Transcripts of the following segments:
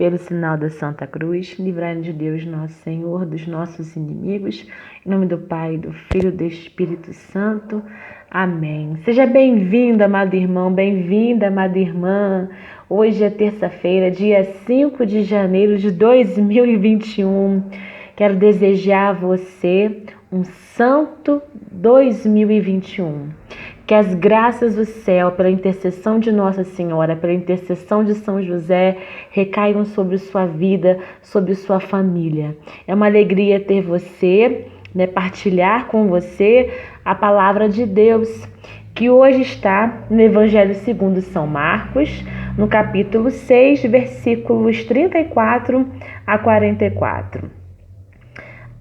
Pelo sinal da Santa Cruz, livrai-nos de Deus, nosso Senhor, dos nossos inimigos. Em nome do Pai, do Filho e do Espírito Santo. Amém. Seja bem-vindo, amado irmão, bem-vinda, amada irmã. Hoje é terça-feira, dia 5 de janeiro de 2021. Quero desejar a você um santo 2021. Que as graças do céu, pela intercessão de Nossa Senhora, pela intercessão de São José, recaiam sobre sua vida, sobre sua família. É uma alegria ter você, partilhar com você a palavra de Deus, que hoje está no Evangelho segundo São Marcos, no capítulo 6, versículos 34 a 44.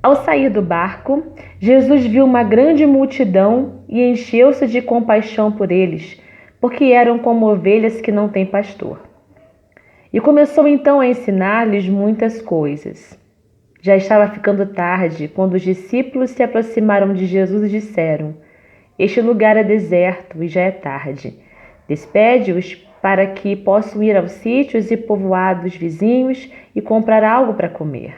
Ao sair do barco, Jesus viu uma grande multidão e encheu-se de compaixão por eles, porque eram como ovelhas que não têm pastor. E começou então a ensinar-lhes muitas coisas. Já estava ficando tarde, quando os discípulos se aproximaram de Jesus e disseram: "Este lugar é deserto e já é tarde. Despede-os para que possam ir aos sítios e povoados vizinhos e comprar algo para comer."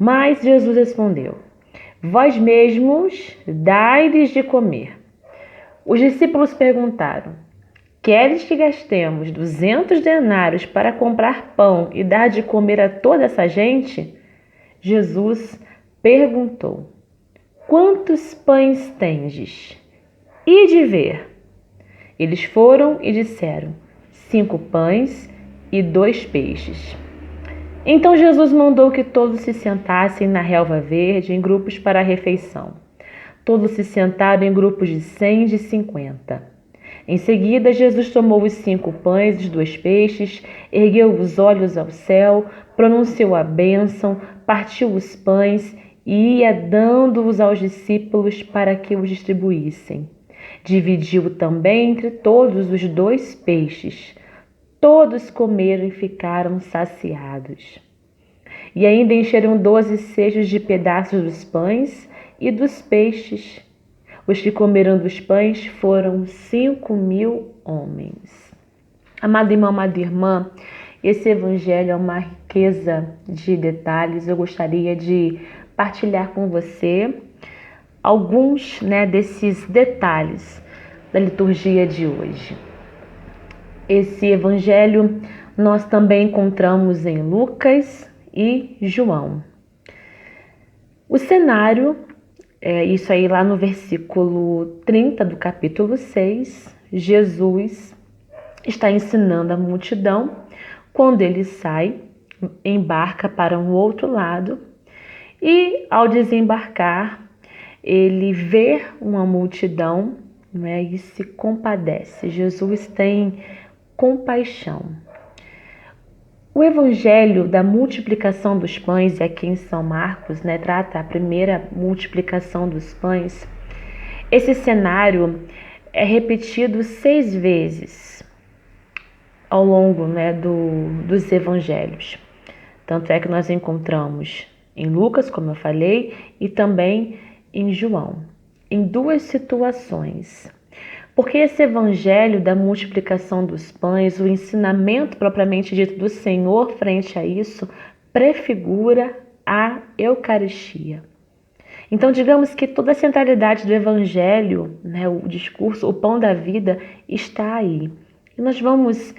Mas Jesus respondeu: "Vós mesmos dai-lhes de comer." Os discípulos perguntaram: "Queres que gastemos 200 denários para comprar pão e dar de comer a toda essa gente?" Jesus perguntou: "Quantos pães tendes? Ide ver." Eles foram e disseram: 5 pães e 2 peixes. Então Jesus mandou que todos se sentassem na relva verde em grupos para a refeição. Todos se sentaram em grupos de 100 e de 50. Em seguida, Jesus tomou os 5 pães e os 2 peixes, ergueu os olhos ao céu, pronunciou a bênção, partiu os pães e ia dando-os aos discípulos para que os distribuíssem. Dividiu também entre todos os 2 peixes. Todos comeram e ficaram saciados. E ainda encheram 12 cestos de pedaços dos pães e dos peixes. Os que comeram dos pães foram 5.000 homens. Amado irmão, amada irmã, esse evangelho é uma riqueza de detalhes. Eu gostaria de partilhar com você alguns desses detalhes da liturgia de hoje. Esse evangelho nós também encontramos em Lucas e João. O cenário é isso aí lá no versículo 30 do capítulo 6. Jesus está ensinando a multidão. Quando ele sai, embarca para um outro lado e ao desembarcar, ele vê uma multidão e se compadece. Jesus tem compaixão. O evangelho da multiplicação dos pães, aqui em São Marcos, trata a primeira multiplicação dos pães. Esse cenário é repetido 6 vezes ao longo dos evangelhos. Tanto é que nós encontramos em Lucas, como eu falei, e também em João, em 2 situações. Porque esse evangelho da multiplicação dos pães, o ensinamento propriamente dito do Senhor frente a isso, prefigura a Eucaristia. Então, digamos que toda a centralidade do evangelho, o discurso, o pão da vida, está aí. E nós vamos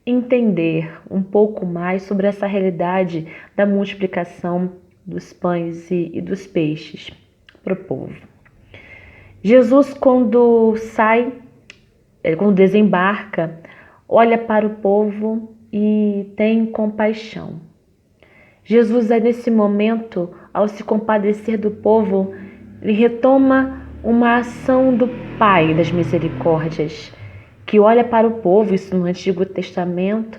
entender um pouco mais sobre essa realidade da multiplicação dos pães e dos peixes para o povo. Jesus, quando desembarca, olha para o povo e tem compaixão. Jesus, nesse momento, ao se compadecer do povo, ele retoma uma ação do Pai das Misericórdias, que olha para o povo. Isso no Antigo Testamento,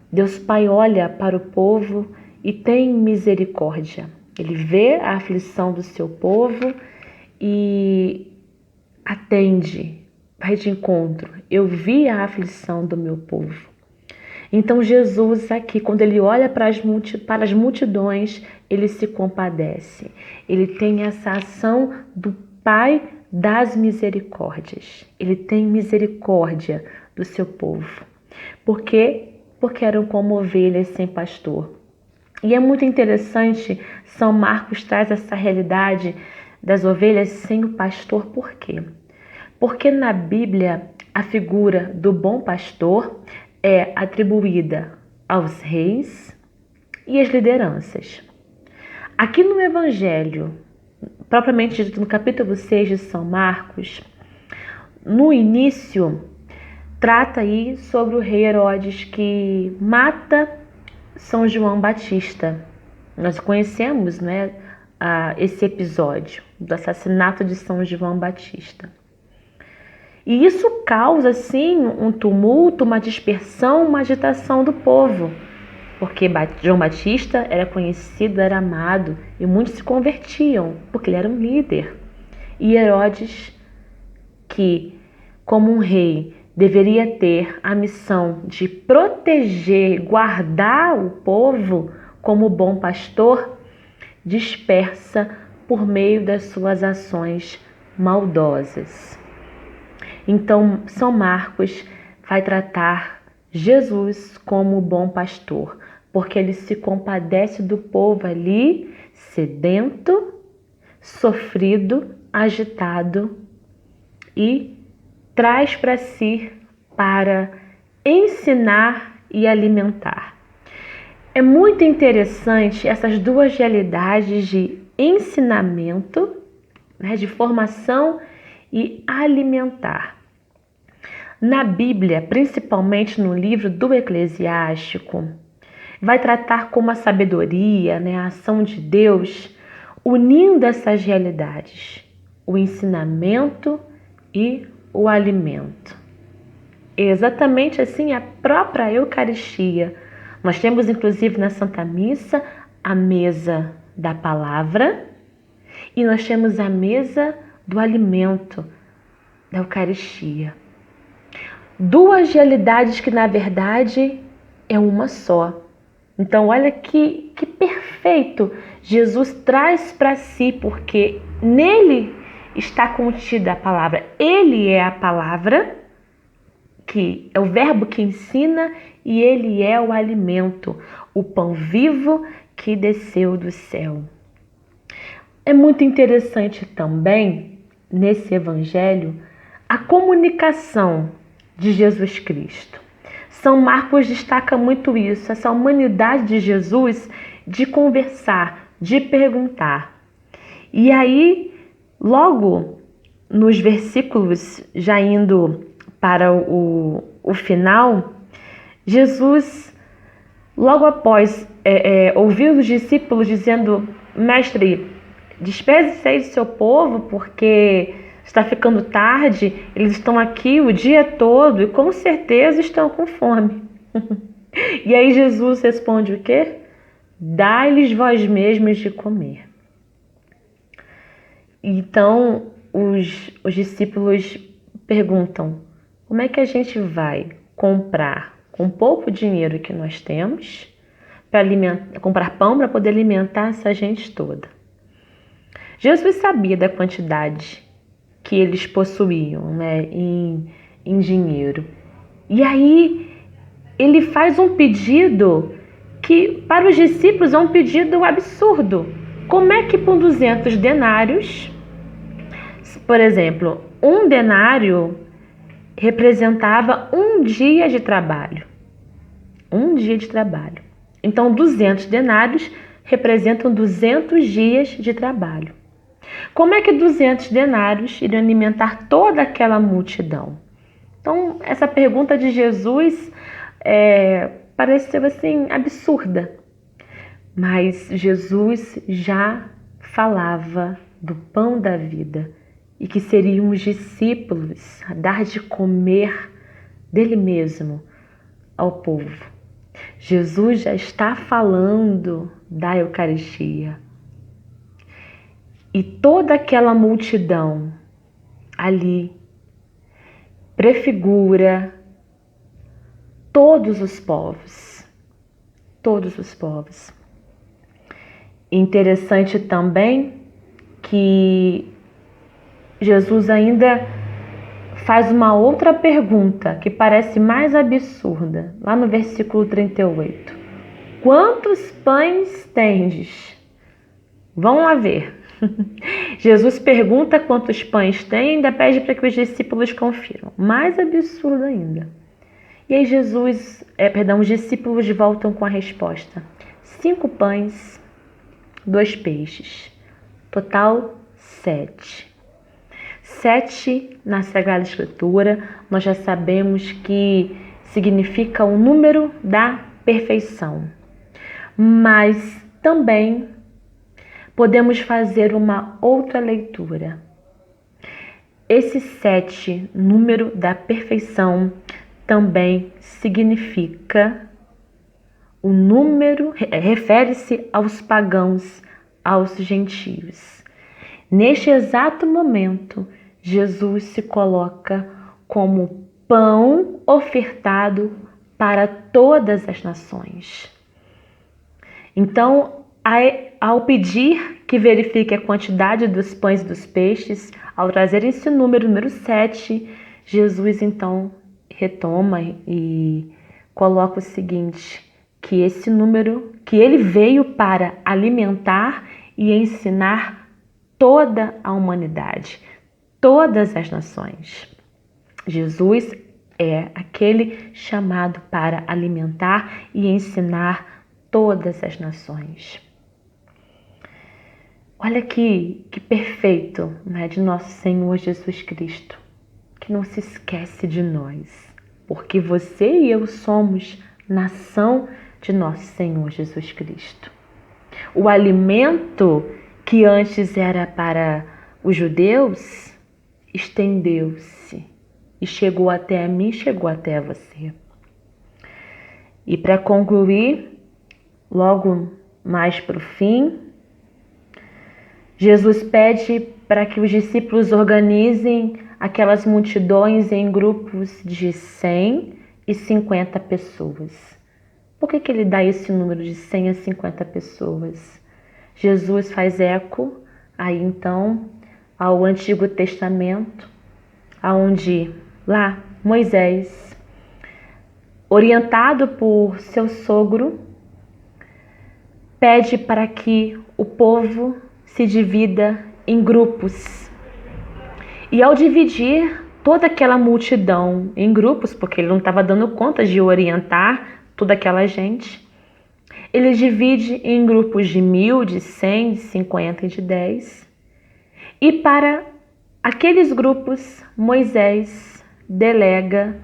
Deus Pai olha para o povo e tem misericórdia. Ele vê a aflição do seu povo e atende, vai de encontro. Eu vi a aflição do meu povo. Então Jesus aqui, quando ele olha para as multidões, ele se compadece. Ele tem essa ação do Pai das misericórdias. Ele tem misericórdia do seu povo. Porque porque eram como ovelhas sem pastor. E é muito interessante, São Marcos traz essa realidade das ovelhas sem o pastor, por quê? Porque na Bíblia a figura do bom pastor é atribuída aos reis e às lideranças. Aqui no Evangelho, propriamente dito no capítulo 6 de São Marcos, no início, trata aí sobre o rei Herodes que mata São João Batista. Nós conhecemos, né, esse episódio do assassinato de São João Batista. E isso causa, sim, um tumulto, uma dispersão, uma agitação do povo, porque João Batista era conhecido, era amado, e muitos se convertiam, porque ele era um líder. E Herodes, que, como um rei, deveria ter a missão de proteger, guardar o povo como bom pastor, dispersa por meio das suas ações maldosas. Então, São Marcos vai tratar Jesus como bom pastor, porque ele se compadece do povo ali, sedento, sofrido, agitado, e traz para si para ensinar e alimentar. É muito interessante essas duas realidades de ensinamento, né, de formação e alimentar. Na Bíblia, principalmente no livro do Eclesiástico, vai tratar como a sabedoria, né, a ação de Deus, unindo essas realidades, o ensinamento e o alimento. Exatamente assim a própria Eucaristia. Nós temos inclusive na Santa Missa a mesa da palavra e nós temos a mesa do alimento, da Eucaristia. Duas realidades que na verdade é uma só. Então olha que perfeito Jesus traz para si, porque nele está contida a palavra. Ele é a palavra, que é o verbo que ensina, e ele é o alimento, o pão vivo que desceu do céu. É muito interessante também, nesse evangelho, a comunicação de Jesus Cristo. São Marcos destaca muito isso, essa humanidade de Jesus de conversar, de perguntar. E aí, logo nos versículos, já indo para o final, Jesus, logo após ouvir os discípulos dizendo: Mestre, despede-se do seu povo, porque está ficando tarde, eles estão aqui o dia todo e com certeza estão com fome. E aí Jesus responde o quê? Dai-lhes vós mesmos de comer. Então os discípulos perguntam: como é que a gente vai comprar com pouco dinheiro que nós temos para comprar pão para poder alimentar essa gente toda? Jesus sabia da quantidade que eles possuíam, né, em dinheiro. E aí ele faz um pedido que para os discípulos é um pedido absurdo. Como é que por 200 denários, por exemplo, um denário representava um dia de trabalho. Um dia de trabalho. Então 200 denários representam 200 dias de trabalho. Como é que 200 denários iriam alimentar toda aquela multidão? Então, essa pergunta de Jesus pareceu assim absurda. Mas Jesus já falava do pão da vida e que seriam os discípulos a dar de comer dele mesmo ao povo. Jesus já está falando da Eucaristia. E toda aquela multidão ali prefigura todos os povos. Todos os povos. Interessante também que Jesus ainda faz uma outra pergunta que parece mais absurda, lá no versículo 38. Quantos pães tendes? Vão lá ver. Jesus pergunta quantos pães tem e ainda pede para que os discípulos confiram. Mais absurdo ainda. E aí os discípulos voltam com a resposta. 5 pães, 2 peixes. Total 7. 7 na Sagrada Escritura, nós já sabemos que significa o número da perfeição. Mas também podemos fazer uma outra leitura. Esse 7, número da perfeição, também significa o número, refere-se aos pagãos, aos gentios. Neste exato momento, Jesus se coloca como pão ofertado para todas as nações. Então, ao pedir que verifique a quantidade dos pães e dos peixes, ao trazer esse número 7, Jesus então retoma e coloca o seguinte, que esse número, que ele veio para alimentar e ensinar toda a humanidade, todas as nações. Jesus é aquele chamado para alimentar e ensinar todas as nações. Olha que perfeito, né, de nosso Senhor Jesus Cristo, que não se esquece de nós, porque você e eu somos nação de nosso Senhor Jesus Cristo. O alimento que antes era para os judeus estendeu-se e chegou até a mim, chegou até a você. E para concluir, logo mais para o fim, Jesus pede para que os discípulos organizem aquelas multidões em grupos de 100 e 50 pessoas. Por que ele dá esse número de 100 a 50 pessoas? Jesus faz eco aí então ao Antigo Testamento, onde lá Moisés, orientado por seu sogro, pede para que o povo se divida em grupos. E ao dividir toda aquela multidão em grupos, porque ele não estava dando conta de orientar toda aquela gente, ele divide em grupos de 1.000, de 100, de 50 e de 10. E para aqueles grupos, Moisés delega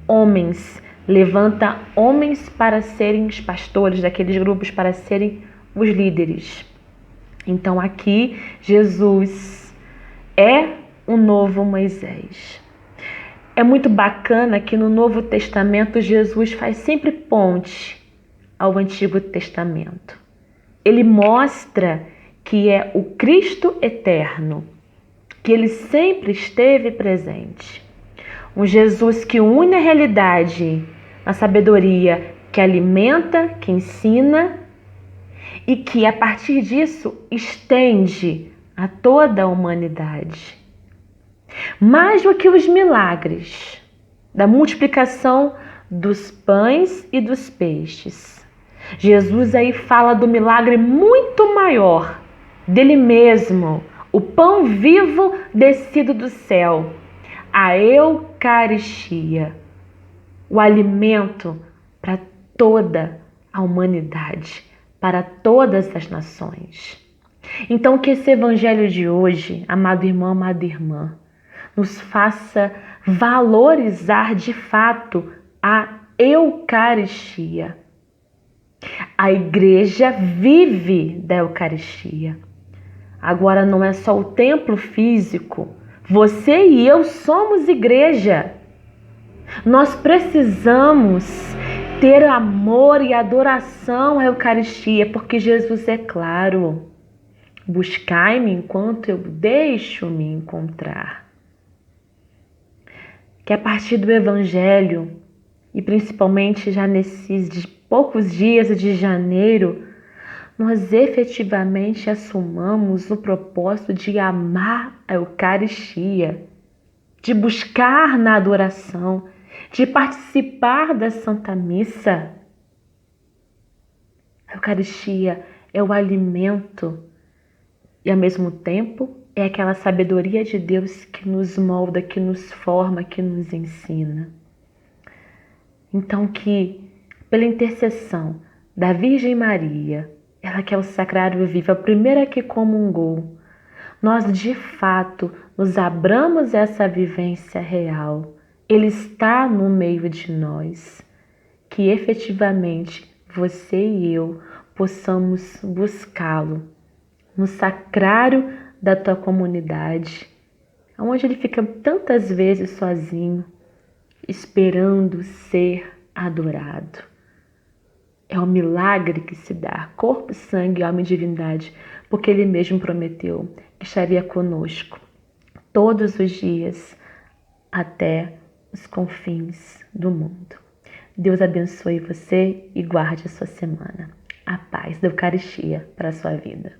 homens, levanta homens para serem os pastores daqueles grupos, para serem os líderes. Então aqui Jesus é o novo Moisés. É muito bacana que no Novo Testamento Jesus faz sempre ponte ao Antigo Testamento. Ele mostra que é o Cristo eterno, que ele sempre esteve presente. Um Jesus que une a realidade, a sabedoria, que alimenta, que ensina e que a partir disso estende a toda a humanidade. Mais do que os milagres da multiplicação dos pães e dos peixes, Jesus aí fala do milagre muito maior, dele mesmo, o pão vivo descido do céu, a Eucaristia, o alimento para toda a humanidade, para todas as nações. Então que esse evangelho de hoje, amado irmão, amada irmã, nos faça valorizar de fato a Eucaristia. A igreja vive da Eucaristia. Agora não é só o templo físico. Você e eu somos igreja. Nós precisamos ter amor e adoração à Eucaristia, porque Jesus é claro. Buscai-me enquanto eu deixo-me encontrar. Que a partir do Evangelho, e principalmente já nesses poucos dias de janeiro, nós efetivamente assumamos o propósito de amar a Eucaristia. de buscar na adoração, de participar da Santa Missa. A Eucaristia é o alimento e, ao mesmo tempo, é aquela sabedoria de Deus que nos molda, que nos forma, que nos ensina. Então, que pela intercessão da Virgem Maria, ela que é o sacrário vivo, a primeira que comungou, nós de fato nos abramos essa vivência real. Ele está no meio de nós. Que efetivamente você e eu possamos buscá-lo no sacrário da tua comunidade, onde ele fica tantas vezes sozinho, esperando ser adorado. É um milagre que se dá, corpo, sangue, alma e divindade, porque ele mesmo prometeu que estaria conosco todos os dias até os confins do mundo. Deus abençoe você e guarde a sua semana. A paz da Eucaristia para a sua vida.